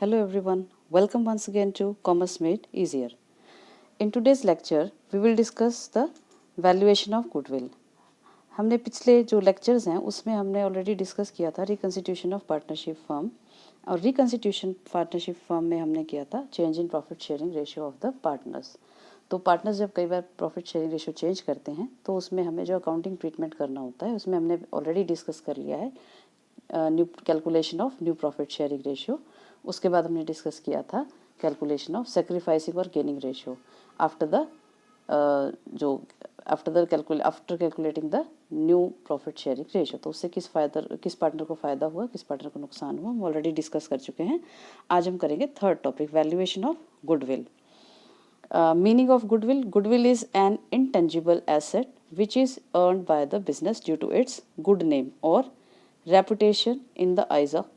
Hello everyone, welcome once again to Commerce Made Easier. In today's lecture, we will discuss the valuation of goodwill. हमने पिछले जो lectures हैं उसमें हमने already discuss किया था रिकन्स्टिट्यूशन ऑफ पार्टनरशिप फर्म और रिकन्स्टिट्यूशन पार्टनरशिप फर्म में हमने किया था change in profit sharing ratio of the partners. तो पार्टनर्स जब कई बार प्रॉफिट शेयरिंग रेशियो चेंज करते हैं तो उसमें हमें जो अकाउंटिंग ट्रीटमेंट करना होता है उसमें हमने ऑलरेडी डिस्कस कर लिया है new calculation of new profit sharing ratio. उसके बाद हमने डिस्कस किया था कैलकुलेशन ऑफ सेक्रीफाइसिंग और gaining ratio after calculating the new profit sharing ratio. तो उससे किस पार्टनर को फ़ायदा हुआ, किस पार्टनर को नुकसान हुआ, हम ऑलरेडी डिस्कस कर चुके हैं। आज हम करेंगे third topic, valuation of goodwill. Meaning of goodwill: goodwill is an intangible asset which is earned by the business due to its good name और reputation in the eyes of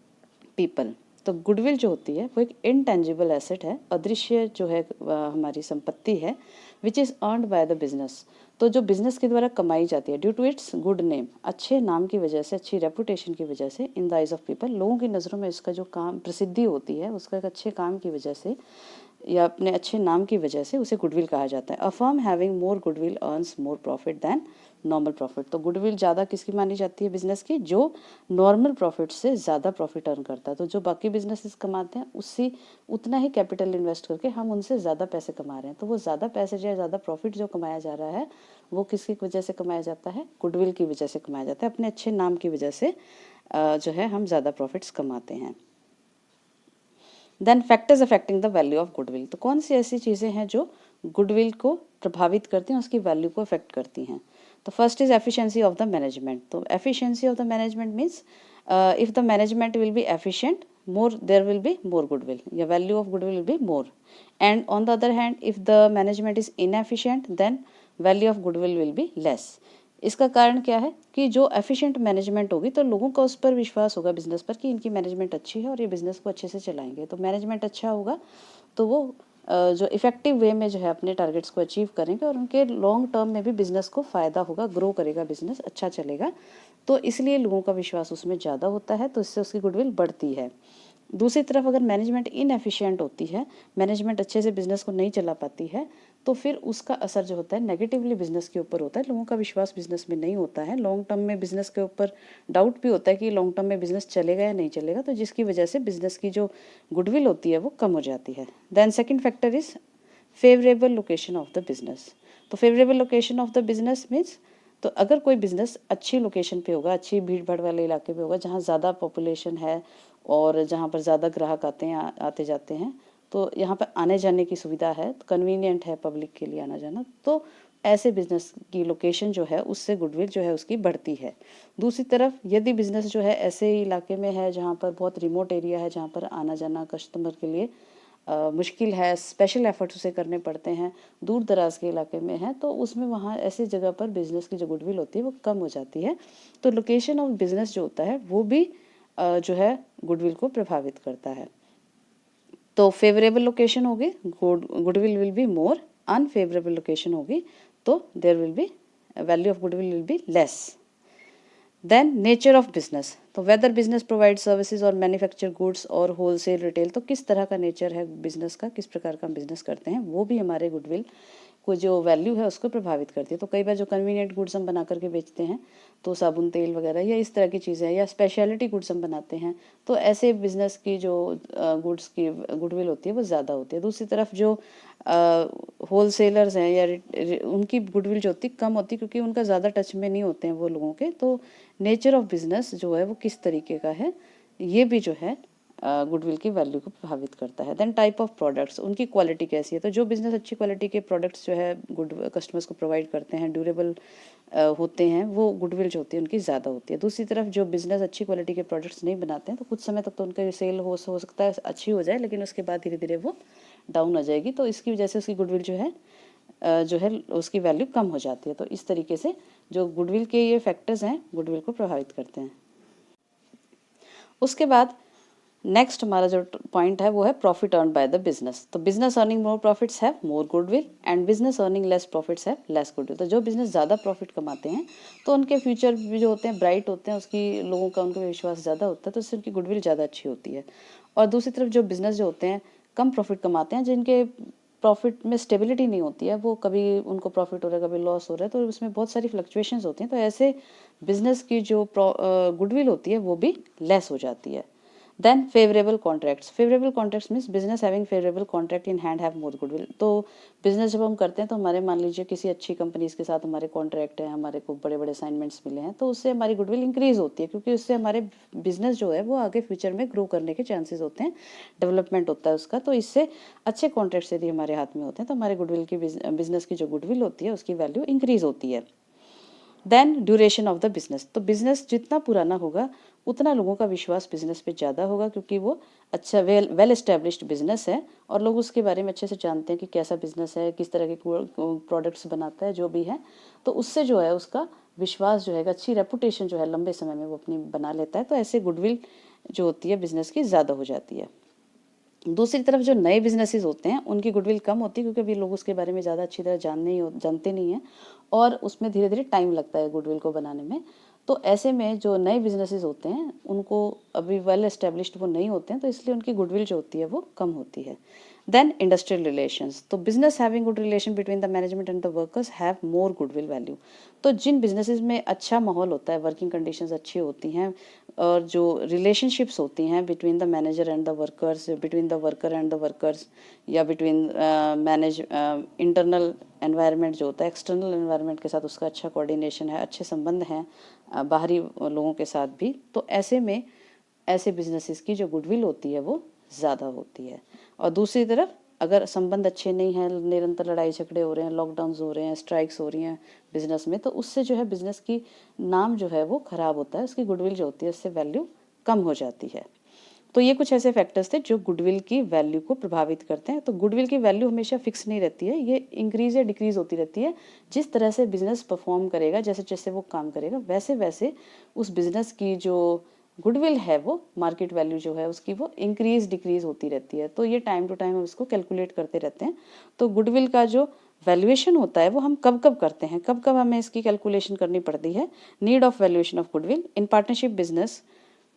people. तो goodwill जो होती है वो एक intangible asset है, अदृश्य जो है हमारी संपत्ति है, which is earned by the business. तो जो बिजनेस के द्वारा कमाई जाती है due to its good name, अच्छे नाम की वजह से, अच्छी रेपुटेशन की वजह से, इन द आइज ऑफ पीपल, लोगों की नज़रों में इसका जो काम प्रसिद्धि होती है उसका एक अच्छे काम की वजह से या अपने अच्छे नाम की वजह से उसे गुडविल कहा जाता है। A firm having more goodwill earns more profit than normal profit. तो गुडविल ज़्यादा किसकी मानी जाती है? बिजनेस की, जो नॉर्मल प्रॉफिट से ज़्यादा प्रॉफिट अर्न करता है। तो जो बाकी बिजनेसेस कमाते हैं उससे उतना ही कैपिटल इन्वेस्ट करके हम उनसे ज़्यादा पैसे कमा रहे हैं। तो वो ज़्यादा पैसे या ज़्यादा प्रॉफिट जो कमाया जा रहा है वो किसकी वजह से कमाया जाता है? गुडविल की वजह से कमाया जाता है। अपने अच्छे नाम की वजह से जो है हम ज़्यादा प्रॉफिट्स कमाते हैं। Then factors affecting the value of goodwill. तो कौन सी ऐसी चीज़ें हैं जो गुडविल को प्रभावित करती हैं, उसकी वैल्यू को अफेक्ट करती हैं? तो first is efficiency of the management. तो efficiency of the management means if the management will be efficient, more there will be more goodwill, your value of goodwill will be more. And on the other hand, if the management is inefficient, then value of goodwill will be less. इसका कारण क्या है कि जो efficient management होगी तो लोगों का उस पर विश्वास होगा बिजनेस पर कि इनकी मैनेजमेंट अच्छी है और ये बिजनेस को अच्छे से चलाएंगे। तो मैनेजमेंट अच्छा होगा तो वो जो इफेक्टिव वे में जो है अपने टारगेट्स को अचीव करेंगे और उनके लॉन्ग टर्म में भी बिजनेस को फ़ायदा होगा, ग्रो करेगा बिजनेस, अच्छा चलेगा। तो इसलिए लोगों का विश्वास उसमें ज़्यादा होता है, तो इससे उसकी गुडविल बढ़ती है। दूसरी तरफ अगर मैनेजमेंट इनएफिशिएंट होती है, मैनेजमेंट अच्छे से बिजनेस को नहीं चला पाती है, तो फिर उसका असर जो होता है नेगेटिवली बिजनेस के ऊपर होता है। लोगों का विश्वास बिजनेस में नहीं होता है, लॉन्ग टर्म में बिजनेस के ऊपर डाउट भी होता है कि लॉन्ग टर्म में बिजनेस चलेगा या नहीं चलेगा, तो जिसकी वजह से बिजनेस की जो गुडविल होती है वो कम हो जाती है। Then second factor is favourable location of the business. तो favourable location of the business means, तो अगर कोई बिजनेस अच्छी लोकेशन पे होगा, अच्छी भीड़ भाड़ वाले इलाके पे होगा जहाँ ज़्यादा पॉपुलेशन है और जहाँ पर ज़्यादा ग्राहक आते जाते हैं, तो यहाँ पर आने जाने की सुविधा है, कन्वीनियंट है पब्लिक के लिए आना जाना, तो ऐसे बिजनेस की लोकेशन जो है उससे गुडविल जो है उसकी बढ़ती है। दूसरी तरफ यदि बिजनेस जो है ऐसे इलाके में है जहाँ पर बहुत रिमोट एरिया है, जहाँ पर आना जाना कस्टमर के लिए मुश्किल है, स्पेशल एफर्ट्स उसे करने पड़ते हैं, दूर दराज के इलाके में है, तो उसमें वहाँ ऐसी जगह पर बिजनेस की जो गुडविल होती है वो कम हो जाती है। तो लोकेशन ऑफ बिजनेस जो होता है वो भी जो है गुडविल को प्रभावित करता है। तो फेवरेबल लोकेशन होगी, goodwill will be more, unfavourable location होगी तो there will be value of goodwill will be less. Then nature of business. तो वेदर बिजनेस प्रोवाइड सर्विसेज और मैन्युफैक्चर गुड्स और होलसेल रिटेल, तो किस तरह का नेचर है बिजनेस का, किस प्रकार का बिजनेस करते हैं, वो भी हमारे गुडविल को जो वैल्यू है उसको प्रभावित करती है। तो कई बार जो कन्वीनियंट गुड्स हम बना करके बेचते हैं, तो साबुन तेल वगैरह या इस तरह की चीज़ें, या स्पेशलिटी गुड्स हम बनाते हैं, तो ऐसे बिजनेस की जो गुड्स की गुडविल होती है वो ज़्यादा होती है। दूसरी तरफ जो होलसेलर्स हैं या उनकी गुडविल जो होती है कम होती है, क्योंकि उनका ज़्यादा टच में नहीं होते हैं वो लोगों के। तो नेचर ऑफ बिजनेस जो है वो किस तरीके का है, ये भी जो है गुडविल की वैल्यू को प्रभावित करता है। देन टाइप ऑफ प्रोडक्ट्स, उनकी क्वालिटी कैसी है। तो जो बिजनेस अच्छी क्वालिटी के प्रोडक्ट्स जो है गुड कस्टमर्स को प्रोवाइड करते हैं, ड्यूरेबल होते हैं, वो गुडविल जो होती है उनकी ज़्यादा होती है। दूसरी तरफ जो बिजनेस अच्छी क्वालिटी के प्रोडक्ट्स नहीं बनाते हैं, तो कुछ समय तक तो उनका सेल हो सकता है अच्छी हो जाए, लेकिन उसके बाद धीरे धीरे वो डाउन आ जाएगी, तो इसकी वजह से उसकी गुडविल जो है उसकी वैल्यू कम हो जाती है। तो इस तरीके से जो गुडविल के ये फैक्टर्स हैं गुडविल को प्रभावित करते हैं। उसके बाद नेक्स्ट हमारा जो पॉइंट है वो है profit earn by the business. तो business earning more profits have more goodwill and business earning less profits have less goodwill. तो जो बिजनेस ज़्यादा प्रॉफिट कमाते हैं तो उनके फ्यूचर भी जो होते हैं ब्राइट होते हैं, उसकी लोगों का उनका विश्वास ज़्यादा होता है, तो इससे उनकी गुडविल ज़्यादा अच्छी होती है। और दूसरी तरफ जो बिजनेस जो होते हैं कम प्रॉफिट कमाते हैं, जिनके प्रॉफिट में स्टेबिलिटी नहीं होती है, वो कभी उनको प्रॉफिट हो रहा है कभी लॉस हो रहा है, तो उसमें बहुत सारी फ्लक्चुएशंस होती हैं, तो ऐसे बिजनेस की जो गुडविल होती है वो भी लेस हो जाती है। Then favourable contracts, favourable contracts means business having favourable contract in hand have more goodwill. तो बिजनेस जब हम करते हैं तो हमारे मान लीजिए किसी अच्छी कंपनीज के साथ हमारे कॉन्ट्रैक्ट है, हमारे को बड़े बड़े असाइनमेंट्स मिले हैं, तो उससे हमारी गुडविल इंक्रीज होती है, क्योंकि उससे हमारे बिजनेस जो है वो आगे फ्यूचर में ग्रो करने के चांसेस होते हैं, डेवलपमेंट होता है उसका। तो इससे अच्छे कॉन्ट्रैक्ट्स यदि हमारे हाथ में होते हैं तो हमारे गुडविल की बिजनेस की जो गुडविल होती है उसकी वैल्यू इंक्रीज होती है। Then duration of the business, तो बिजनेस जितना पुराना होगा उतना लोगों का विश्वास बिजनेस पे ज़्यादा होगा, क्योंकि वो अच्छा वेल एस्टेब्लिश्ड बिजनेस है और लोग उसके बारे में अच्छे से जानते हैं कि कैसा बिजनेस है, किस तरह के प्रोडक्ट्स बनाता है, जो भी है। तो उससे जो है उसका विश्वास जो है, अच्छी रेपुटेशन जो है लंबे समय में वो अपनी बना लेता है। तो ऐसे गुडविल जो होती है बिजनेस की ज़्यादा हो जाती है। दूसरी तरफ जो नए बिजनेसेस होते हैं उनकी गुडविल कम होती है, क्योंकि अभी लोग उसके बारे में ज़्यादा अच्छी तरह जानते नहीं हैं और उसमें धीरे धीरे टाइम लगता है गुडविल को बनाने में। तो ऐसे में जो नए बिजनेसेस होते हैं उनको अभी वेल एस्टेब्लिश्ड वो नहीं होते हैं, तो इसलिए उनकी गुडविल जो होती है वो कम होती है। देन इंडस्ट्रियल रिलेशंस, तो business having good relation between the management and the workers have more goodwill value. तो जिन बिजनेसेस में अच्छा माहौल होता है, वर्किंग कंडीशंस अच्छी होती हैं और जो रिलेशनशिप्स होती हैं between the manager and the workers, between the worker and the workers, या बिटवीन इंटरनल एनवायरनमेंट जो होता है एक्सटर्नल एनवायरनमेंट के साथ उसका अच्छा कोऑर्डिनेशन है, अच्छे संबंध हैं बाहरी लोगों के साथ भी, तो ऐसे में ऐसे बिजनेसेस की जो गुडविल होती है वो ज़्यादा होती है। और दूसरी तरफ अगर संबंध अच्छे नहीं हैं, निरंतर लड़ाई झगड़े हो रहे हैं, लॉकडाउन्स हो रहे हैं, स्ट्राइक्स हो रही हैं बिजनेस में, तो उससे जो है बिजनेस की नाम जो है वो खराब होता है, उसकी गुडविल जो होती है उससे वैल्यू कम हो जाती है। तो ये कुछ ऐसे फैक्टर्स थे जो गुडविल की वैल्यू को प्रभावित करते हैं। तो गुडविल की वैल्यू हमेशा फिक्स नहीं रहती है, ये इंक्रीज या डिक्रीज होती रहती है। जिस तरह से बिजनेस परफॉर्म करेगा, जैसे जैसे वो काम करेगा, वैसे वैसे उस बिजनेस की जो गुडविल है वो मार्केट वैल्यू जो है उसकी वो इंक्रीज डिक्रीज होती रहती है। तो ये टाइम टू टाइम हम इसको कैलकुलेट करते रहते हैं। तो गुडविल का जो वैल्यूएशन होता है वो हम कब कब करते हैं, कब कब हमें इसकी कैलकुलेशन करनी पड़ती है। Need of valuation of goodwill in partnership business,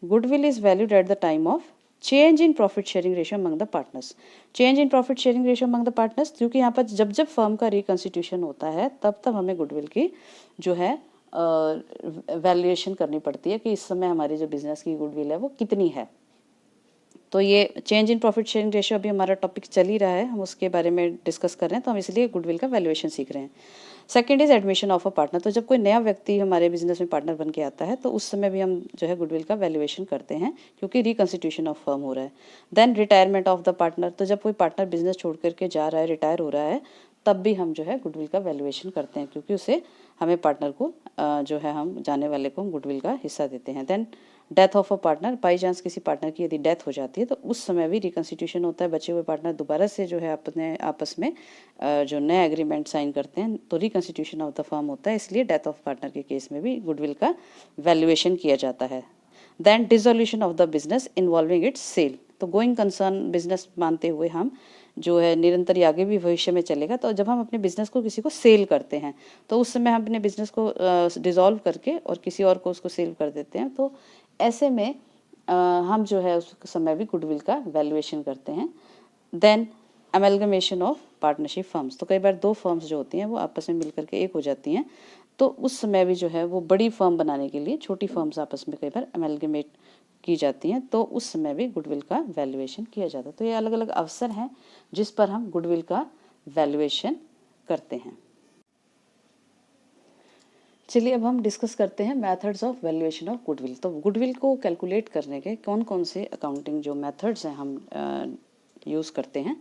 goodwill is valued at the time of change in profit sharing ratio among the partners. Change in profit sharing ratio among the partners, क्योंकि यहाँ पर जब जब firm का reconstitution होता है तब तब हमें गुडविल की जो है वैल्यूएशन करनी पड़ती है कि इस समय हमारी जो बिजनेस की गुडविल है वो कितनी है। तो ये change in profit sharing ratio अभी हमारा टॉपिक चल ही रहा है, हम उसके बारे में डिस्कस कर रहे हैं, तो हम इसलिए गुडविल का वैल्यूएशन सीख रहे हैं। Second is admission of a partner, तो जब कोई नया व्यक्ति हमारे बिजनेस में पार्टनर बन के आता है तो उस समय भी हम जो है गुडविल का वैल्यूएशन करते हैं, क्योंकि रिकॉन्स्टिट्यूशन ऑफ फर्म हो रहा है। Then retirement of the partner, तो जब कोई पार्टनर बिजनेस छोड़ करके जा रहा है, रिटायर हो रहा है, तब भी हम जो है गुडविल का वैल्यूएशन करते हैं, क्योंकि उसे हमें पार्टनर को जो है हम जाने वाले को हम गुडविल का हिस्सा देते हैं। Then death of a partner, by chance किसी पार्टनर की यदि डेथ हो जाती है तो उस समय भी रिकॉन्स्टिट्यूशन होता है, बचे हुए पार्टनर दोबारा से जो है अपने आपस में जो नया एग्रीमेंट साइन करते हैं, तो रिकॉन्स्टिट्यूशन ऑफ द फर्म होता है, इसलिए डेथ ऑफ पार्टनर के केस में भी गुडविल का वैल्यूएशन किया जाता है। Then dissolution of the business involving its sale, तो गोइंग कंसर्न बिजनेस मानते हुए हम जो है निरंतर आगे भी भविष्य में चलेगा, तो जब हम अपने बिजनेस को किसी को सेल करते हैं तो उस समय हम अपने बिजनेस को डिसॉल्व करके और किसी और को उसको सेल कर देते हैं, तो ऐसे में हम जो है उस समय भी गुडविल का वैल्यूएशन करते हैं। Then amalgamation of partnership firms, तो कई बार दो फर्म्स जो होती हैं वो आपस में मिलकर के एक हो जाती हैं, तो उस समय भी जो है वो बड़ी फर्म बनाने के लिए छोटी फर्म्स आपस में कई बार अमेलगमेट की जाती हैं, तो उस समय भी गुडविल का वैल्यूएशन किया जाता है। तो ये अलग अलग अवसर हैं जिस पर हम गुडविल का वैल्यूएशन करते हैं। चलिए अब हम डिस्कस करते हैं methods of valuation of goodwill. तो गुडविल को कैलकुलेट करने के कौन कौन से अकाउंटिंग जो मेथड्स हैं हम यूज़ करते हैं।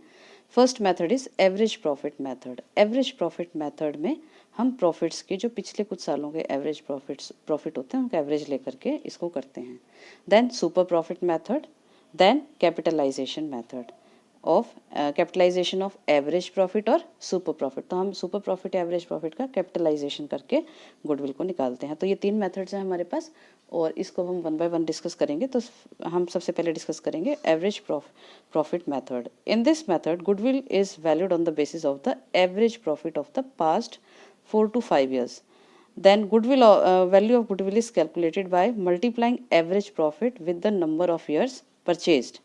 First method is average profit method. Average profit method में हम प्रॉफिट्स के जो पिछले कुछ सालों के एवरेज प्रॉफिट होते हैं उनका एवरेज लेकर के इसको करते हैं। Then super profit method, then capitalisation method of capitalisation of average profit और सुपर प्रॉफिट। तो हम सुपर प्रॉफिट एवरेज प्रॉफिट का कैपिटलाइजेशन करके गुडविल को निकालते हैं। तो ये तीन मेथड्स हैं हमारे पास और इसको हम वन बाय वन डिस्कस करेंगे। तो हम सबसे पहले डिस्कस करेंगे average profit method. In this method goodwill is valued on the basis of the average profit of the past 4 to 5 years. Then goodwill value of goodwill is calculated by multiplying average profit with the number of years purchased.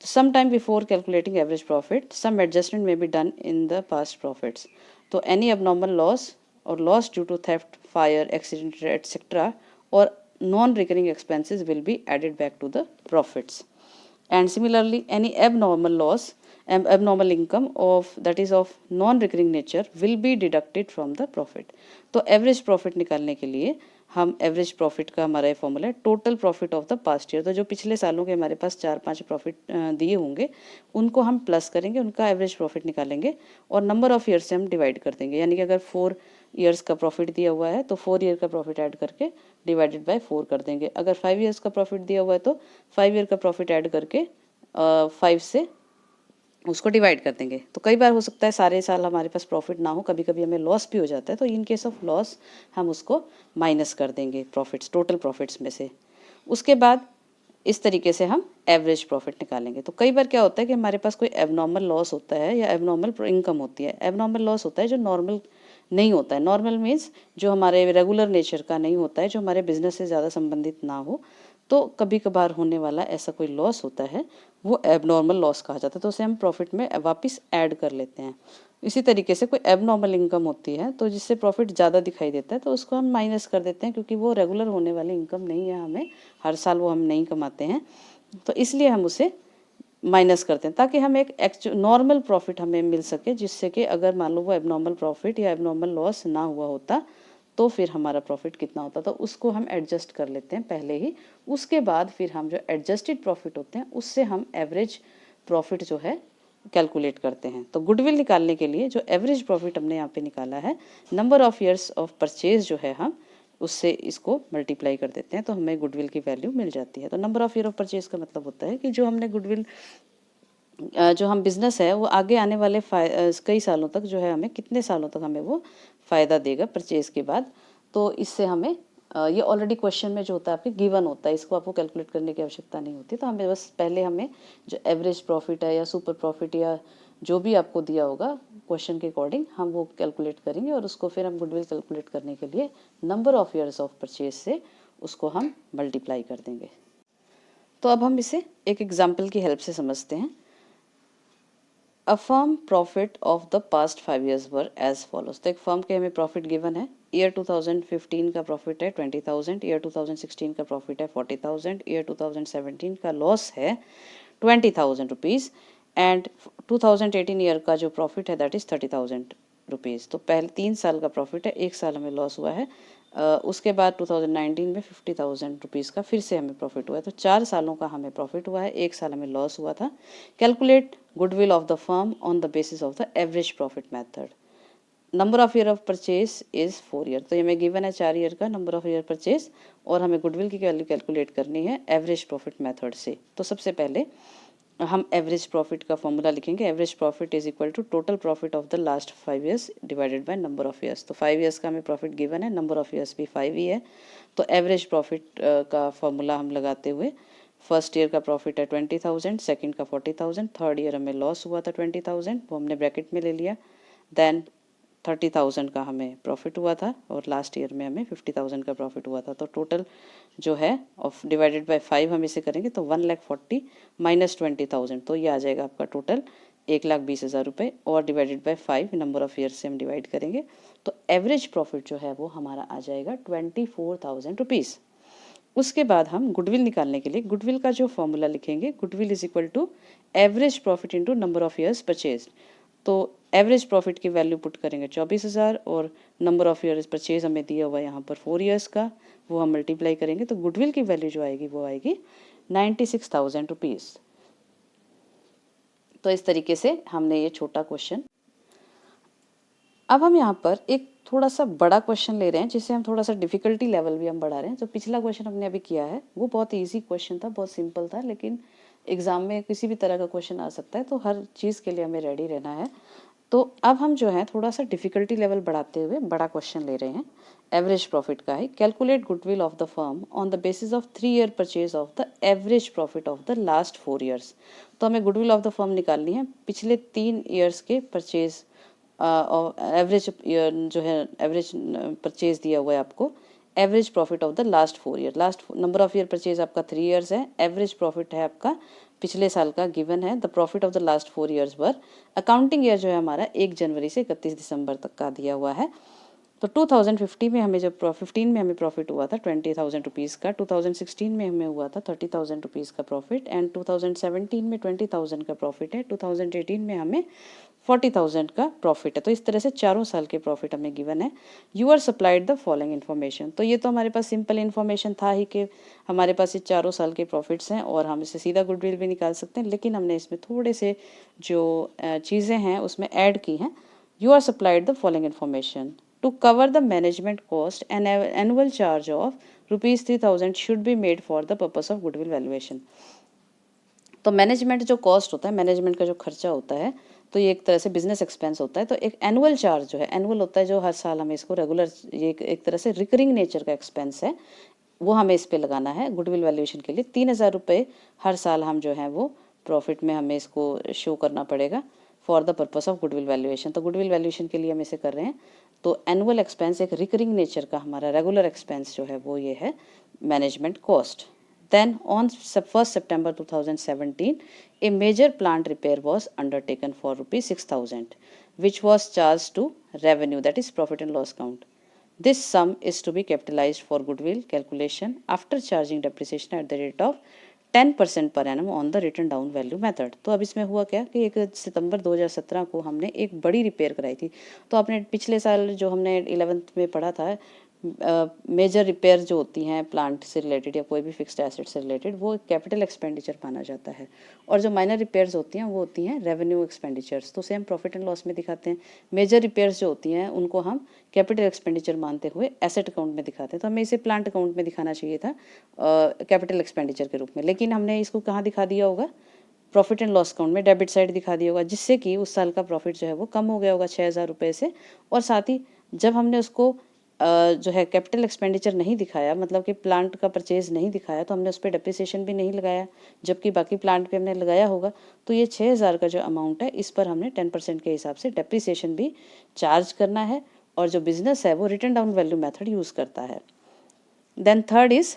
Some time before calculating average profit some adjustment में be done in the past profits. तो any abnormal loss और loss due to theft, fire, accident etcetera और non recurring expenses will be added back to the profits. And similarly any abnormal loss and abnormal income of that is of non recurring nature will be deducted from the profit. तो average profit निकालने के लिए हम average profit का हमारा formula है total profit of the past year. तो जो पिछले सालों के हमारे पास 4-5 प्रॉफिट दिए होंगे उनको हम प्लस करेंगे, उनका एवरेज प्रॉफिट निकालेंगे और नंबर ऑफ ईयर से हम डिवाइड कर देंगे। यानी कि अगर 4 ईयर्स का प्रॉफिट दिया हुआ है तो 4 ईयर का प्रॉफिट ऐड करके डिवाइडेड बाय 4 कर देंगे। अगर 5 ईयर्स का प्रॉफिट दिया हुआ है तो 5 ईयर का प्रॉफिट ऐड करके 5 से उसको डिवाइड कर देंगे। तो कई बार हो सकता है सारे साल हमारे पास प्रॉफिट ना हो, कभी कभी हमें लॉस भी हो जाता है, तो इन केस ऑफ लॉस हम उसको माइनस कर देंगे प्रॉफिट्स, टोटल प्रॉफिट्स में से। उसके बाद इस तरीके से हम एवरेज प्रॉफिट निकालेंगे। तो कई बार क्या होता है कि हमारे पास कोई एबनॉर्मल लॉस होता है या एबनॉर्मल इनकम होती है। एबनॉर्मल लॉस होता है जो नॉर्मल नहीं होता है। नॉर्मल मीन्स जो हमारे रेगुलर नेचर का नहीं होता है, जो हमारे बिजनेस से ज़्यादा संबंधित ना हो। तो कभी कभार होने वाला ऐसा कोई लॉस होता है, वो एबनॉर्मल लॉस कहा जाता है, तो उसे हम प्रॉफिट में वापस ऐड कर लेते हैं। इसी तरीके से कोई एबनॉर्मल इनकम होती है तो जिससे प्रॉफिट ज़्यादा दिखाई देता है तो उसको हम माइनस कर देते हैं, क्योंकि वो रेगुलर होने वाली इनकम नहीं है, हमें हर साल वो हम नहीं कमाते हैं, तो इसलिए हम उसे माइनस करते हैं ताकि हम एक नॉर्मल प्रॉफिट हमें मिल सके, जिससे कि अगर मान लो वो एबनॉर्मल प्रॉफिट या एबनॉर्मल लॉस ना हुआ होता तो फिर हमारा प्रॉफिट कितना होता, तो उसको हम एडजस्ट कर लेते हैं पहले ही। उसके बाद फिर हम जो एडजस्टेड प्रॉफिट होते हैं उससे हम एवरेज प्रॉफिट जो है कैलकुलेट करते हैं। तो गुडविल निकालने के लिए जो एवरेज प्रॉफिट हमने यहाँ पे निकाला है, number of years of purchase जो है हम उससे इसको मल्टीप्लाई कर देते हैं तो हमें गुडविल की वैल्यू मिल जाती है। तो number of year of purchase का मतलब होता है कि जो हमने गुडविल जो हम बिजनेस है वो आगे आने वाले कई सालों तक जो है, हमें कितने सालों तक हमें वो फ़ायदा देगा परचेज के बाद। तो इससे हमें ये ऑलरेडी क्वेश्चन में जो होता है आपके गिवन होता है, इसको आपको कैलकुलेट करने की आवश्यकता नहीं होती। तो हमें बस पहले हमें जो एवरेज प्रॉफिट है या सुपर प्रॉफिट या जो भी आपको दिया होगा क्वेश्चन के अकॉर्डिंग हम वो कैलकुलेट करेंगे और उसको फिर हम गुडविल कैलकुलेट करने के लिए number of years of purchase से उसको हम मल्टीप्लाई कर देंगे। तो अब हम इसे एक एग्जाम्पल की हेल्प से समझते हैं। A firm profit of the past 5 years were as follows. तो एक फर्म के हमें प्रॉफिट गिवन है। ईयर 2015 का प्रॉफिट है 20,000, ईयर 2016 का प्रॉफिट है 40,000, ईयर 2017 का लॉस है 20,000 रुपीज़ एंड 2018 ईयर का जो प्रॉफिट है दैट इज़ 30,000 रुपीज़। तो पहले 3 साल का प्रॉफिट है, 1 साल हमें लॉस हुआ है। उसके बाद 2019 में 50,000 रुपीज़ का फिर से हमें प्रॉफिट हुआ है। तो 4 सालों का हमें प्रॉफिट हुआ है, 1 साल हमें लॉस हुआ था। Calculate goodwill of the firm on the basis of the average profit method. Number of year of purchase is 4 year. तो ये हमें गिवन है 4 ईयर का नंबर ऑफ ईयर परचेज और हमें गुडविल की वैल्यू कैलकुलेट करनी है एवरेज प्रॉफिट मेथड से। तो सबसे पहले हम एवरेज प्रॉफिट का फॉर्मूला लिखेंगे। Average profit is equal to total profit of the last 5 years divided by number of years. तो 5 ईयर्स का हमें प्रॉफिट गिवन है, नंबर ऑफ ईयर्स भी 5 ही है। तो एवरेज प्रॉफिट का फॉर्मूला हम लगाते हुए फर्स्ट ईयर का प्रॉफिट है 20,000, सेकंड का 40,000, थर्ड ईयर हमें लॉस हुआ था 20,000, वो हमने ब्रैकेट में ले लिया। देन 30,000 का हमें प्रॉफिट हुआ था और लास्ट ईयर में हमें 50,000 का प्रॉफिट हुआ था। तो टोटल जो है ऑफ डिवाइडेड बाय 5 हम इसे करेंगे तो 1,40,000 माइनस 20,000, तो ये आ जाएगा आपका टोटल 1,20,000 रुपये और divided by 5 number of year से हम डिवाइड करेंगे तो एवरेज प्रॉफिट जो है वो हमारा आ जाएगा 24,000 रुपीज़। उसके बाद हम गुडविल निकालने के लिए गुडविल का जो फॉर्मूला लिखेंगे, goodwill is equal to average profit into number of years purchase. तो एवरेज प्रॉफिट की वैल्यू पुट करेंगे 24,000 और नंबर ऑफ ईयर्स परचेज हमें दिया हुआ है यहाँ पर 4 ईयर्स का, वो हम मल्टीप्लाई करेंगे तो गुडविल की वैल्यू जो आएगी वो आएगी 96,000 रुपीज़। तो इस तरीके से हमने ये छोटा क्वेश्चन। अब हम यहाँ पर एक थोड़ा सा बड़ा क्वेश्चन ले रहे हैं जिससे हम थोड़ा सा डिफिकल्टी लेवल भी हम बढ़ा रहे हैं। जो पिछला क्वेश्चन हमने अभी किया है वो बहुत इजी क्वेश्चन था, बहुत सिंपल था, लेकिन एग्जाम में किसी भी तरह का क्वेश्चन आ सकता है, तो हर चीज़ के लिए हमें रेडी रहना है। तो अब हम जो है थोड़ा सा डिफिकल्टी लेवल बढ़ाते हुए बड़ा क्वेश्चन ले रहे हैं, एवरेज प्रॉफिट का है। Calculate goodwill of the firm on the basis of 3 year purchase of the average profit of the last 4 years. तो हमें गुडविल ऑफ द फर्म निकालनी है पिछले 3 ईयर्स के परचेज और एवरेज जो है एवरेज परचेज दिया हुआ है आपको average profit of the last 4 year, last number of year purchase आपका 3 ईयर्स है, एवरेज प्रॉफिट है आपका पिछले साल का गिवन है, the profit of the last 4 years were, accounting year जो है हमारा 1 जनवरी से 31 दिसंबर तक का दिया हुआ है। तो 2050 में हमें जब 15 में हमें प्रॉफिट हुआ था 20,000 रुपीज़ का, 2016 में हमें हुआ था 30,000 रुपीज़ का प्रॉफिट, एंड 2017 में 20,000 का प्रॉफिट है, 2018 में हमें 40,000 का प्रॉफिट है। तो इस तरह से चारों साल के प्रॉफिट हमें गिवन है। You are supplied the following information, तो ये तो हमारे पास सिंपल इन्फॉर्मेशन था ही कि हमारे पास ये चारों साल के प्रॉफिट्स हैं और हम इसे सीधा गुडविल भी निकाल सकते हैं, लेकिन हमने इसमें थोड़े से जो चीज़ें हैं उसमें ऐड की हैं। You are supplied the following information to cover the management cost, an annual charge of rupees 3,000 should be made for the purpose of goodwill valuation। तो मैनेजमेंट जो कॉस्ट होता है, मैनेजमेंट का जो खर्चा होता है, तो ये एक तरह से बिजनेस एक्सपेंस होता है। तो एक एनुअल चार्ज जो है, एनुअल होता है जो हर साल हमें इसको रेगुलर, ये एक तरह से रिकरिंग नेचर का एक्सपेंस है, वो हमें इस पे लगाना है गुडविल वैल्यूएशन के लिए। 3,000 रुपये हर साल हम जो है वो प्रॉफिट में हमें इसको शो करना पड़ेगा for the purpose of goodwill valuation. तो गुडविल वैल्यूएशन के लिए हम इसे कर रहे हैं। तो एनुअल एक्सपेंस एक रिकरिंग नेचर का हमारा रेगुलर एक्सपेंस जो है वो ये है management cost. Then on 1st September 2017, a major plant repair was undertaken for rupees 6,000, which was charged to revenue, that is profit and loss count. This sum is to be capitalized for goodwill calculation after charging depreciation at the rate of 10% per annum on the written down value method। तो अब इसमें हुआ क्या कि 1 सितंबर 2017 को हमने एक बड़ी रिपेयर कराई थी। तो आपने पिछले साल जो हमने 11th में पढ़ा था, मेजर रिपेयर जो होती हैं प्लांट से रिलेटेड या कोई भी फिक्स्ड एसेट से रिलेटेड, वो कैपिटल एक्सपेंडिचर माना जाता है, और जो माइनर रिपेयर्स होती हैं वो होती हैं रेवेन्यू एक्सपेंडिचर्स। तो उसे हम प्रॉफिट एंड लॉस में दिखाते हैं। मेजर रिपेयर्स जो होती हैं उनको हम कैपिटल एक्सपेंडिचर मानते हुए एसेट अकाउंट में दिखाते हैं। तो हमें इसे प्लांट अकाउंट में दिखाना चाहिए था कैपिटल एक्सपेंडिचर के रूप में, लेकिन हमने इसको कहाँ दिखा दिया होगा, प्रॉफिट एंड लॉस अकाउंट में डेबिट साइड दिखा दिया होगा, जिससे कि उस साल का प्रॉफिट जो है वो कम हो गया होगा 6,000 रुपये से। और साथ ही जब हमने उसको जो है कैपिटल एक्सपेंडिचर नहीं दिखाया, मतलब कि प्लांट का परचेज नहीं दिखाया, तो हमने उस पर डेप्रिसिएशन भी नहीं लगाया, जबकि बाकी प्लांट पे हमने लगाया होगा। तो ये 6,000 का जो अमाउंट है इस पर हमने 10% के हिसाब से डेप्रिसिएशन भी चार्ज करना है, और जो बिजनेस है वो written down value method use करता है। Then third is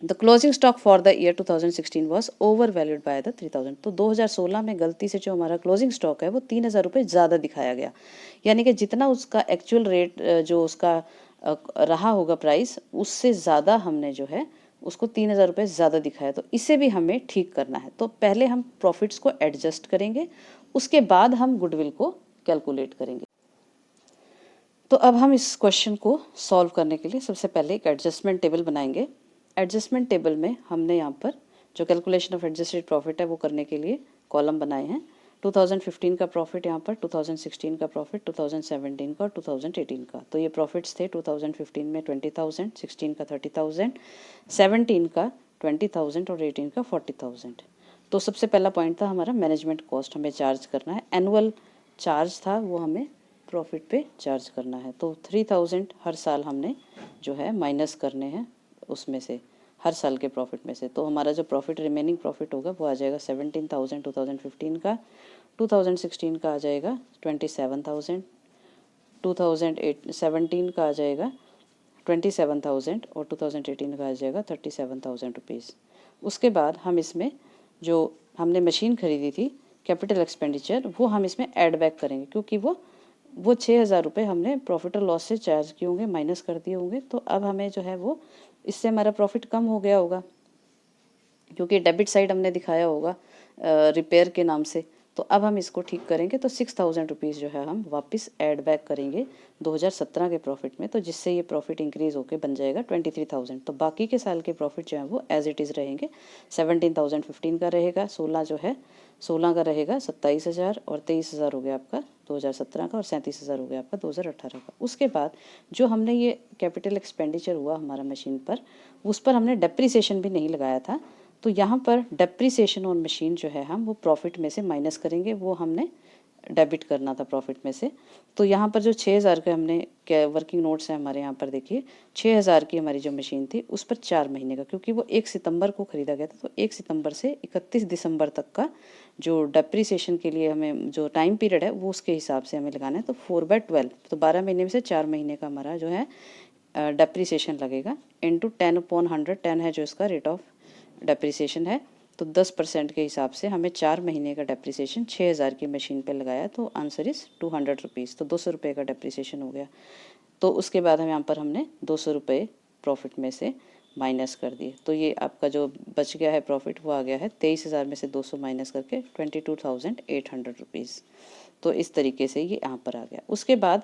the closing stock for the year 2016 was over valued by the 3,000। तो 2016 में गलती से जो हमारा क्लोजिंग स्टॉक है वो 3,000 रुपये ज़्यादा दिखाया गया, यानी कि जितना उसका एक्चुअल रेट जो उसका रहा होगा प्राइस, उससे ज़्यादा हमने जो है उसको 3,000 रुपये ज़्यादा दिखाया। तो इसे भी हमें ठीक करना है। तो पहले हम प्रॉफिट्स को एडजस्ट करेंगे, उसके बाद हम गुडविल को कैलकुलेट करेंगे। तो अब हम इस क्वेश्चन को सॉल्व करने के लिए सबसे पहले एक एडजस्टमेंट टेबल बनाएंगे। एडजस्टमेंट टेबल में हमने यहाँ पर जो कैलकुलेशन ऑफ एडजस्टेड प्रॉफिट है वो करने के लिए कॉलम बनाए हैं। 2015 का प्रॉफिट यहाँ पर, 2016 का प्रॉफिट, 2017 का और 2018 का। तो ये प्रॉफिट्स थे 2015 में 20,000, 16 का 30,000, 17 का 20,000 और 18 का 40,000। तो सबसे पहला पॉइंट था हमारा मैनेजमेंट कॉस्ट हमें चार्ज करना है। एनुअल चार्ज था वो हमें प्रॉफिट पे चार्ज करना है। तो 3,000 हर साल हमने जो है माइनस करने हैं उसमें से, हर साल के प्रॉफिट में से। तो हमारा जो प्रॉफिट रिमेनिंग प्रॉफिट होगा वो आ जाएगा 17,000 2015 का, 2016 का आ जाएगा 27,000, 2017 का आ जाएगा 27,000 और 2018 का आ जाएगा 37,000 रुपीज़। उसके बाद हम इसमें जो हमने मशीन खरीदी थी कैपिटल एक्सपेंडिचर, वो हम इसमें ऐड बैक करेंगे, क्योंकि वो 6,000 रुपये हमने प्रॉफिट और लॉस से चार्ज किए होंगे, माइनस कर दिए होंगे। तो अब हमें जो है वो इससे हमारा प्रॉफिट कम हो गया होगा, क्योंकि डेबिट साइड हमने दिखाया होगा रिपेयर के नाम से। तो अब हम इसको ठीक करेंगे। तो 6,000 रुपीज़ जो है हम वापस ऐड बैक करेंगे 2017 के प्रॉफिट में, तो जिससे ये प्रॉफिट इंक्रीज़ होकर बन जाएगा 23,000। तो बाकी के साल के प्रॉफिट जो है वो एज इट इज़ रहेंगे। 17,015 का रहेगा, 16 जो है 16 का रहेगा 27,000 और 23,000 हो गया आपका 2017 का, और 37,000 हो गया आपका 2018 का। उसके बाद जो हमने ये कैपिटल एक्सपेंडिचर हुआ हमारा मशीन पर, उस पर हमने डेप्रिसिएशन भी नहीं लगाया था। तो यहाँ पर डेप्रिसिएशन ऑन मशीन जो है हम वो प्रॉफिट में से माइनस करेंगे, वो हमने डेबिट करना था प्रॉफिट में से। तो यहाँ पर जो 6,000 के हमने वर्किंग नोट्स हैं हमारे यहाँ पर देखिए, 6,000 की हमारी जो मशीन थी उस पर 4 महीने का, क्योंकि वो 1 सितंबर को ख़रीदा गया था, तो 1 सितंबर से 31 दिसंबर तक का जो डेप्रिसिएशन के लिए हमें जो टाइम पीरियड है वो उसके हिसाब से हमें लगाना है। तो 4/12, तो 12 महीने में से 4 महीने का हमारा जो है डेप्रिसिएशन लगेगा इनटू 10/100, 10 है जो इसका रेट ऑफ डेप्रिसिएशन है, तो 10% के हिसाब से हमें 4 महीने का डेप्रिसिएशन 6000 की मशीन पे लगाया, तो आंसर इज़ 200 रुपीज़, तो 200 रुपये का डेप्रिसिएशन हो गया। तो उसके बाद हम यहाँ पर हमने 200 रुपये प्रॉफिट में से माइनस कर दिए, तो ये आपका जो बच गया है प्रॉफिट वो आ गया है 23,000 में से 200 माइनस करके 22,800 रुपीज़। तो इस तरीके से ये यहाँ पर आ गया। उसके बाद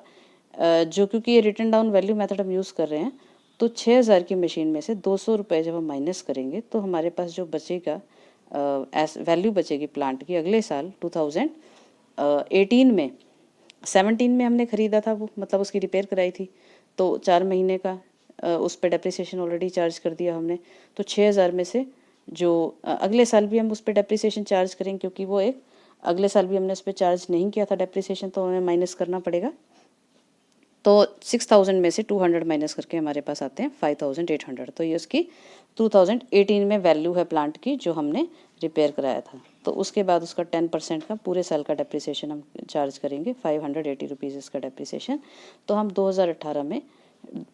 जो क्योंकि ये रिटर्न डाउन वैल्यू मेथड हम यूज़ कर रहे हैं, तो 6000 की मशीन में से 200 रुपये जब हम माइनस करेंगे तो हमारे पास जो बचेगा वैल्यू बचेगी प्लांट की अगले साल 2018 में 17 में हमने ख़रीदा था वो, मतलब उसकी रिपेयर कराई थी, तो 4 महीने का उस पर डेप्रिसिएशन ऑलरेडी चार्ज कर दिया हमने। तो 6000 में से जो अगले साल भी हम उस पर डेप्रिसिएशन चार्ज करेंगे, क्योंकि वो एक अगले साल भी हमने उस पर चार्ज नहीं किया था डेप्रिसिएशन, तो हमें माइनस करना पड़ेगा। तो 6000 में से 200 माइनस करके हमारे पास आते हैं 5800, तो ये उसकी 2018 में वैल्यू है प्लांट की जो हमने रिपेयर कराया था। तो उसके बाद उसका 10% का पूरे साल का डेप्रिसिएशन हम चार्ज करेंगे, 580 रुपीज़ इसका डेप्रिसिएशन। तो हम 2018 में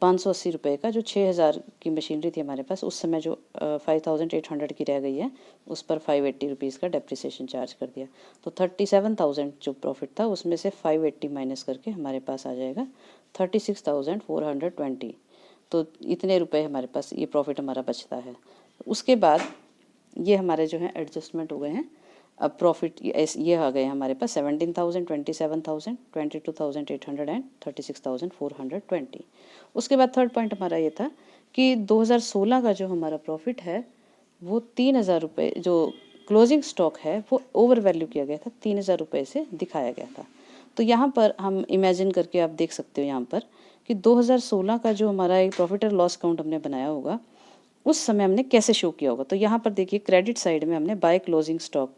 580 रुपये का जो 6000 की मशीनरी थी हमारे पास, उस समय जो 5800 की रह गई है उस पर 580 रुपीज़ का डेप्रिसिएशन चार्ज कर दिया। तो 37,000 जो प्रॉफिट था उसमें से 580 माइनस करके हमारे पास आ जाएगा 36,420। तो इतने रुपए हमारे पास ये प्रॉफिट हमारा बचता है। उसके बाद ये हमारे जो हैं एडजस्टमेंट हो गए हैं। अब प्रॉफिट ये आ गए हमारे पास 17,000, 27,000, 22,800 एंड 36,420। उसके बाद थर्ड पॉइंट हमारा ये था कि 2016 का जो हमारा प्रॉफिट है वो 3,000 रुपये, जो क्लोजिंग स्टॉक है वो ओवर वैल्यू किया गया था, 3,000 रुपये से दिखाया गया था। तो यहाँ पर हम इमेजिन करके आप देख सकते हो यहाँ पर कि 2016 का जो हमारा एक प्रॉफिट और लॉस अकाउंट हमने बनाया होगा उस समय हमने कैसे शो किया होगा। तो यहाँ पर देखिए क्रेडिट साइड में हमने बाय क्लोजिंग स्टॉक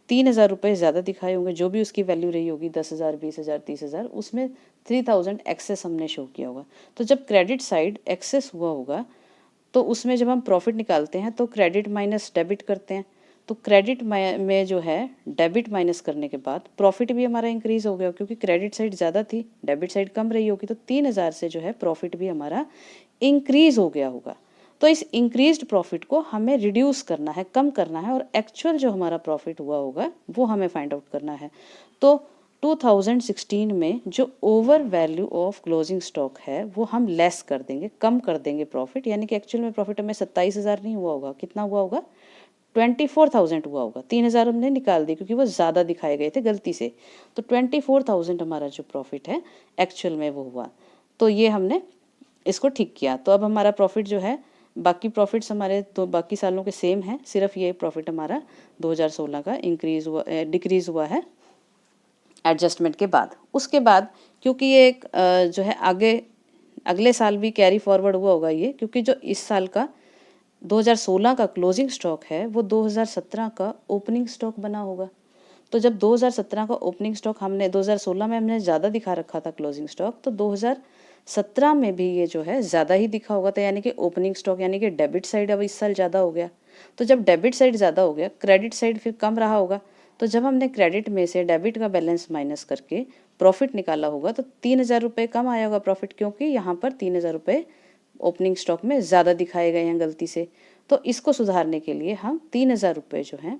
3,000 रुपये ज़्यादा दिखाए होंगे, जो भी उसकी वैल्यू रही होगी 10,000, 20,000, 30,000, उसमें 3,000 एक्सेस हमने शो किया होगा। तो जब क्रेडिट साइड एक्सेस हुआ होगा तो उसमें जब हम प्रॉफिट निकालते हैं तो क्रेडिट माइनस डेबिट करते हैं, तो क्रेडिट में जो है डेबिट माइनस करने के बाद प्रॉफिट भी हमारा इंक्रीज़ हो गया, क्योंकि क्रेडिट साइड ज़्यादा थी डेबिट साइड कम रही होगी, तो 3,000 से जो है प्रॉफिट भी हमारा इंक्रीज़ हो गया होगा। तो इस इंक्रीज्ड प्रॉफिट को हमें रिड्यूस करना है, कम करना है, और एक्चुअल जो हमारा प्रॉफिट हुआ होगा वो हमें फाइंड आउट करना है। तो 2016 में जो over value of closing stock है वो हम लेस कर देंगे, कम कर देंगे प्रॉफिट, यानी कि एक्चुअल में प्रॉफिट हमें 27,000 नहीं हुआ होगा, कितना हुआ होगा 24,000 हुआ होगा। 3,000 हमने निकाल दिए क्योंकि वो ज़्यादा दिखाए गए थे गलती से, तो 24,000 हमारा जो प्रॉफिट है एक्चुअल में वो हुआ। तो ये हमने इसको ठीक किया। तो अब हमारा प्रॉफिट जो है, बाकी प्रॉफिट्स हमारे तो बाकी सालों के सेम हैं, सिर्फ ये प्रॉफिट हमारा 2016 का डिक्रीज़ हुआ है एडजस्टमेंट के बाद। उसके बाद क्योंकि ये एक जो है अगले साल भी कैरी फॉरवर्ड हुआ होगा ये, क्योंकि जो इस साल का 2016 का क्लोजिंग स्टॉक है वो 2017 का ओपनिंग स्टॉक बना होगा। तो जब 2017 का ओपनिंग स्टॉक हमने 2016 में हमने ज़्यादा दिखा रखा था क्लोजिंग स्टॉक, तो 2017 में भी ये जो है ज़्यादा ही दिखा होगा। तो यानी कि ओपनिंग स्टॉक यानी कि डेबिट साइड अब इस साल ज़्यादा हो गया। तो जब डेबिट साइड ज़्यादा हो गया, क्रेडिट साइड फिर कम रहा होगा। तो जब हमने क्रेडिट में से डेबिट का बैलेंस माइनस करके प्रॉफिट निकाला होगा तो 3,000 रुपये कम आया होगा प्रॉफिट, क्योंकि यहाँ पर 3,000 रुपये ओपनिंग स्टॉक में ज़्यादा दिखाए गए हैं गलती से। तो इसको सुधारने के लिए हम 3,000 रुपये जो हैं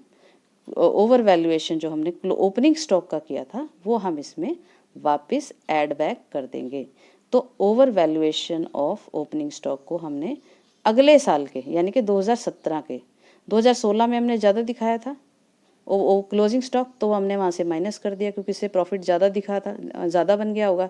ओवर वैल्यूएशन जो हमने ओपनिंग स्टॉक का किया था वो हम इसमें वापस ऐड बैक कर देंगे। तो over valuation of opening stock को हमने अगले साल के यानी कि 2017 के 2016 में हमने ज़्यादा दिखाया था वो क्लोजिंग स्टॉक, तो वो हमने वहाँ से माइनस कर दिया क्योंकि इससे प्रॉफिट ज़्यादा दिखा था, ज़्यादा बन गया होगा,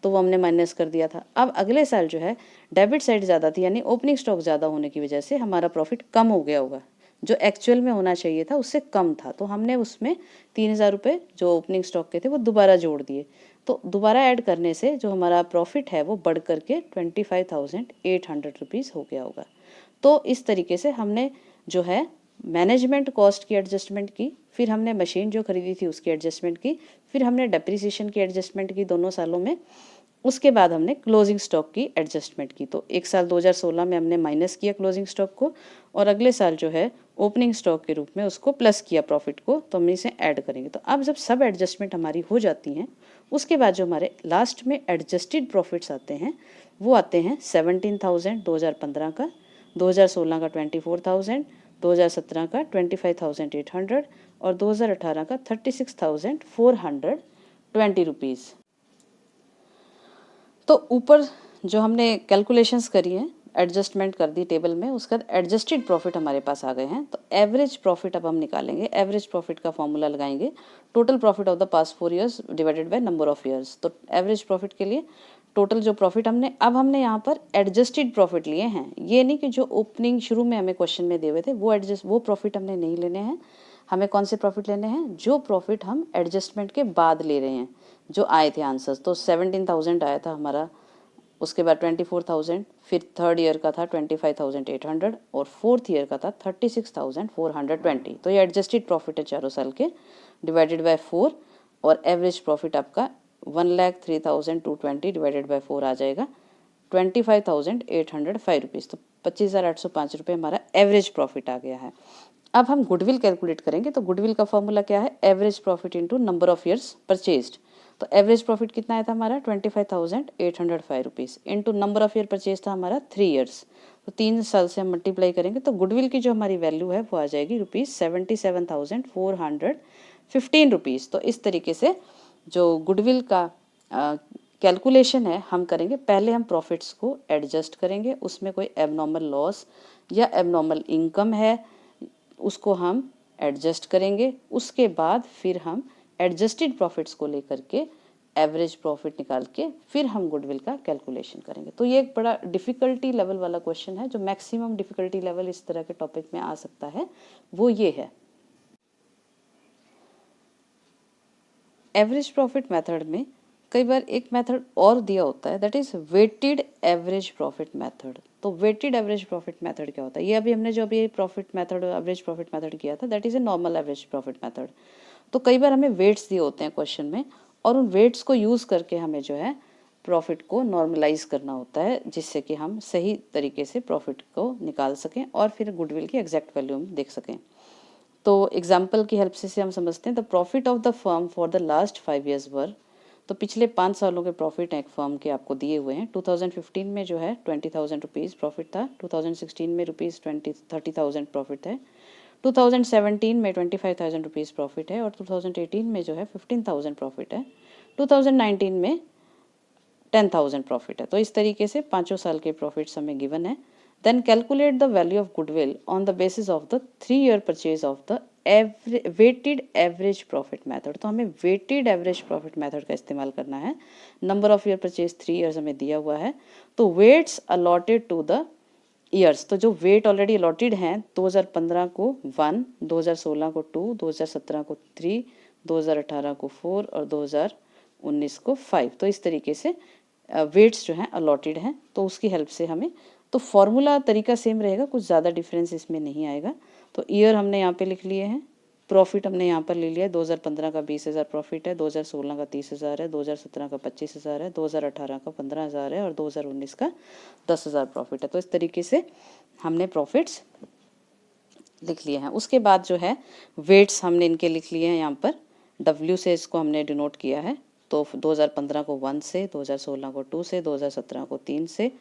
तो वो हमने माइनस कर दिया था। अब अगले साल जो है डेबिट साइड ज़्यादा थी, यानी ओपनिंग स्टॉक ज़्यादा होने की वजह से हमारा प्रॉफिट कम हो गया होगा, जो एक्चुअल में होना चाहिए था उससे कम था। तो हमने उसमें 3,000 रुपये जो ओपनिंग स्टॉक के थे वो दोबारा जोड़ दिए। तो दोबारा ऐड करने से जो हमारा प्रॉफिट है वो बढ़ करके 25,800 रुपीज़ हो गया होगा। तो इस तरीके से हमने जो है मैनेजमेंट कॉस्ट की एडजस्टमेंट की, फिर हमने मशीन जो खरीदी थी उसकी एडजस्टमेंट की, फिर हमने डेप्रिसिएशन की एडजस्टमेंट की दोनों सालों में, उसके बाद हमने क्लोजिंग स्टॉक की एडजस्टमेंट की। तो एक साल 2016 में हमने माइनस किया क्लोजिंग स्टॉक को, और अगले साल जो है ओपनिंग स्टॉक के रूप में उसको प्लस किया प्रॉफिट को, तो हम इसे ऐड करेंगे। तो अब जब सब एडजस्टमेंट हमारी हो जाती हैं उसके बाद जो हमारे लास्ट में एडजस्टेड प्रॉफिट्स आते हैं वो आते हैं 17,000 2015 का, 2016 का 24,000, 2017 का 25,800 और 2018 का 36,420 रुपीज़। तो ऊपर जो हमने कैलकुलेशंस करी हैं, एडजस्टमेंट कर दी टेबल में, उसके बाद एडजस्टेड प्रॉफिट हमारे पास आ गए हैं। तो एवरेज प्रॉफिट अब हम निकालेंगे। एवरेज प्रॉफिट का फॉर्मूला लगाएंगे, total profit of the past 4 years divided by number of years. तो एवरेज प्रॉफिट के लिए टोटल जो प्रॉफिट हमने यहाँ पर एडजस्टेड प्रॉफिट लिए हैं। ये नहीं कि जो ओपनिंग शुरू में हमें क्वेश्चन में दिए हुए थे वो प्रॉफिट हमने नहीं लेने हैं। हमें कौन से प्रॉफिट लेने हैं? जो प्रॉफिट हम एडजस्टमेंट के बाद ले रहे हैं, जो आए थे आंसर्स। तो 17,000 आया था हमारा, उसके बाद 24,000, फिर थर्ड ईयर का था 25,800 और फोर्थ ईयर का था 36,420। तो ये एडजस्टेड प्रॉफिट है चारों साल के, डिवाइडेड बाय 4 और एवरेज प्रॉफिट आपका 1,03,220 डिवाइडेड बाय 4 आ जाएगा 25,805 रुपीज़। तो 25,805 रुपये हमारा एवरेज प्रॉफिट आ गया है। अब हम गुडविल कैलकुलेट करेंगे। तो गुडविल का फॉर्मूला क्या है? Average profit into number of years purchased. तो एवरेज प्रॉफिट कितना आया था हमारा? 25,805 rupees into number of year purchase था हमारा 3 ईयर्स। तो 3 साल से हम मल्टीप्लाई करेंगे तो गुडविल की जो हमारी वैल्यू है वो आ जाएगी ₹77,415 रुपीज़। तो इस तरीके से जो गुडविल का कैलकुलेशन है हम करेंगे। पहले हम प्रॉफिट्स को एडजस्ट करेंगे, उसमें कोई एबनॉर्मल लॉस या एबनॉर्मल इनकम है उसको हम एडजस्ट करेंगे। उसके बाद फिर हम एडजस्टेड प्रॉफिट्स को लेकर के एवरेज प्रॉफिट निकाल के फिर हम गुडविल का कैलकुलेशन करेंगे। तो ये एक बड़ा डिफ़िकल्टी लेवल वाला क्वेश्चन है। जो मैक्सिमम डिफ़िकल्टी लेवल इस तरह के टॉपिक में आ सकता है वो ये है। एवरेज प्रॉफिट मेथड में कई बार एक मेथड और दिया होता है, that is weighted average profit method. तो वेटेड एवरेज प्रॉफिट मेथड क्या होता है? ये अभी हमने जो अभी profit method average profit method किया था that is a normal average profit method. तो कई बार हमें वेट्स दिए होते हैं क्वेश्चन में और उन वेट्स को यूज़ करके हमें जो है प्रॉफिट को नॉर्मलाइज करना होता है, जिससे कि हम सही तरीके से प्रॉफिट को निकाल सकें और फिर गुडविल की एग्जैक्ट वैल्यू हम देख सकें। तो एग्जाम्पल की हेल्प से हम समझते हैं। The profit of the firm for the last 5 years were. तो पिछले 5 सालों के प्रॉफिट एक फर्म के आपको दिए हुए हैं। 2015 में जो है 20,000 रुपीज़ प्रॉफिट था, 2016 में ₹30,000 प्रॉफिट है, 2017 में 25,000 रुपीज़ प्रॉफिट है और 2018 में जो है 15,000 प्रॉफिट है, 2019 में 10,000 प्रॉफिट है। तो इस तरीके से 5 साल के प्रॉफिट्स हमें गिवन है। Then calculate the value of goodwill on the basis of the 3 year purchase of the weighted average profit method. तो हमें वेटेड एवरेज प्रॉफिट मेथड का इस्तेमाल करना है। Number of year purchase 3 years हमें दिया हुआ है। तो weights allotted to the years, तो जो वेट ऑलरेडी अलॉटेड हैं 2015 को 1, 2016 को 2, 2017 को 3, 2018 को 4 और 2019 को 5। तो इस तरीके से वेट्स जो हैं अलॉटेड हैं। तो उसकी हेल्प से हमें, तो फॉर्मूला तरीका सेम रहेगा, कुछ ज़्यादा डिफरेंस इसमें नहीं आएगा। तो ईयर हमने यहाँ पे लिख लिए हैं, प्रॉफिट हमने यहाँ पर ले लिया है। 2015 का 20,000 प्रॉफिट है, 2016 का 30,000 है, 2017 का 25,000 है, 2018 का 15,000 है और 2019 का 10,000 प्रॉफिट है। तो इस तरीके से हमने प्रॉफिट्स लिख लिए हैं। उसके बाद जो है वेट्स हमने इनके लिख लिए हैं यहाँ पर, W से इसको हमने डिनोट किया है। तो 2015 को 1 से, 2016 को 2 से, 2017 को 3 से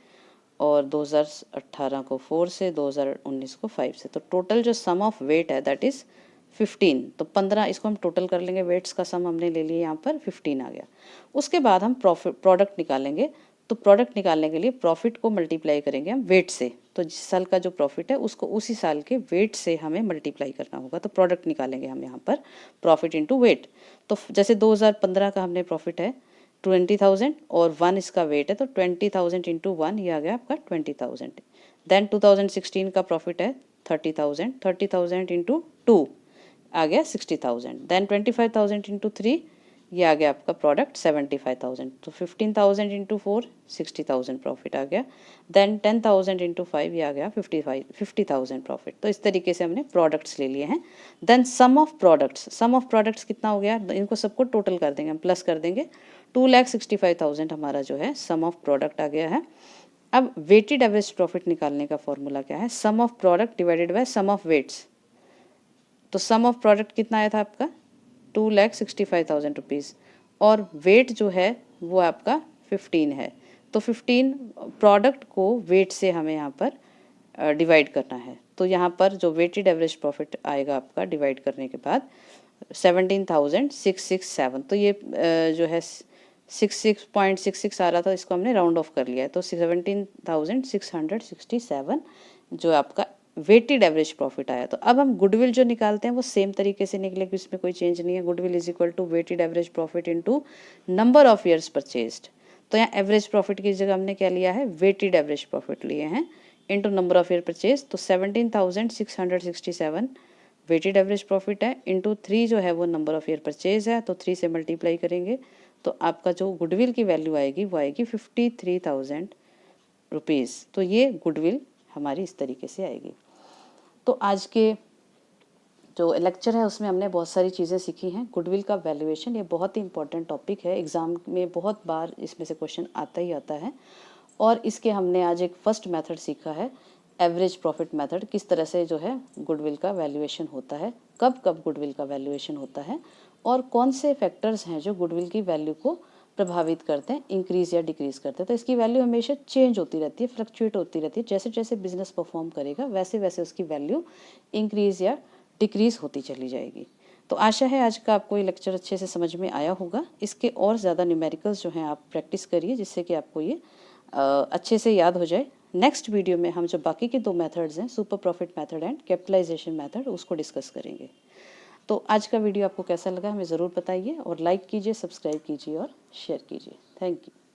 और 2018 को 4 से, 2019 को 5 से। तो टोटल जो सम ऑफ वेट है दैट इज़ 15। तो 15 इसको हम टोटल कर लेंगे, वेट्स का सम हमने ले लिया, यहाँ पर 15 आ गया। उसके बाद हम प्रोडक्ट निकालेंगे। तो प्रोडक्ट निकालने के लिए प्रॉफिट को मल्टीप्लाई करेंगे हम वेट से। तो जिस साल का जो प्रॉफिट है उसको उसी साल के वेट से हमें मल्टीप्लाई करना होगा। तो प्रोडक्ट निकालेंगे हम यहाँ पर प्रॉफिट इंटू वेट। तो जैसे 2015 का हमने प्रॉफिट है 20,000 और 1 इसका वेट है, तो 20,000 इंटू 1 ये आ गया आपका 20,000। देन 2016 का प्रॉफिट है 30,000, 30,000 इंटू 2 आ गया 60,000। देन 25,000 इंटू 3 ये आ गया आपका प्रोडक्ट 75,000। तो 15,000 इंटू 4 60,000 प्रॉफिट आ गया। देन 10,000 इंटू 5 ये आ गया 50,000 प्रॉफिट। तो इस तरीके से हमने प्रोडक्ट्स ले लिए हैं। देन सम ऑफ प्रोडक्ट्स कितना हो गया? इनको सबको टोटल कर देंगे, हम प्लस कर देंगे। 2,65,000 हमारा जो है सम ऑफ प्रोडक्ट आ गया है। अब वेटेड एवरेज प्रॉफिट निकालने का फॉर्मूला क्या है? Sum of product divided by sum of weights. तो सम ऑफ प्रोडक्ट कितना आया था आपका? 2,65,000 रुपीज़ और वेट जो है वो आपका 15 है। तो 15 प्रोडक्ट को वेट से हमें यहाँ पर डिवाइड करना है। तो यहाँ पर जो वेटेड एवरेज प्रॉफिट आएगा आपका डिवाइड करने के बाद 17,667, तो ये जो है 66.66 आ रहा था, इसको हमने राउंड ऑफ कर लिया है। तो 17,667 जो आपका वेटेड एवरेज प्रॉफिट आया। तो अब हम गुडविल जो निकालते हैं वो सेम तरीके से निकलेगी, इसमें कोई चेंज नहीं है। Goodwill is equal to weighted average profit into number of years purchased. तो यहाँ एवरेज प्रॉफिट की जगह हमने क्या लिया है, वेटेड एवरेज प्रॉफिट लिए हैं into number of year purchase. तो 17,667 वेटेड एवरेज प्रॉफिट है, इनटू 3 जो है वो नंबर ऑफ ईयर परचेज है, तो 3 से मल्टीप्लाई करेंगे तो आपका जो गुडविल की वैल्यू आएगी वो आएगी 53,000 रुपीज़। तो ये गुडविल हमारी इस तरीके से आएगी। तो आज के जो लेक्चर है उसमें हमने बहुत सारी चीज़ें सीखी हैं। गुडविल का वैल्यूएशन ये बहुत ही इंपॉर्टेंट टॉपिक है, एग्ज़ाम में बहुत बार इसमें से क्वेश्चन आता ही आता है। और इसके हमने आज एक फर्स्ट मेथड सीखा है, एवरेज प्रॉफिट मेथड, किस तरह से जो है गुडविल का वैल्यूएशन होता है, कब कब गुडविल का वैल्यूएशन होता है, और कौन से फैक्टर्स हैं जो गुडविल की वैल्यू को प्रभावित करते हैं, इंक्रीज या डिक्रीज करते हैं। तो इसकी वैल्यू हमेशा चेंज होती रहती है, फ्लक्चुएट होती रहती है। जैसे जैसे बिजनेस परफॉर्म करेगा वैसे वैसे उसकी वैल्यू इंक्रीज या डिक्रीज होती चली जाएगी। तो आशा है आज का आपको ये लेक्चर अच्छे से समझ में आया होगा। इसके और ज़्यादा न्यूमेरिकल्स जो हैं आप प्रैक्टिस करिए, जिससे कि आपको ये अच्छे से याद हो जाए। नेक्स्ट वीडियो में हम जो बाकी के 2 मेथड्स हैं, super profit method and capitalisation method, उसको डिस्कस करेंगे। तो आज का वीडियो आपको कैसा लगा हमें ज़रूर बताइए, और लाइक कीजिए, सब्सक्राइब कीजिए और शेयर कीजिए। Thank you.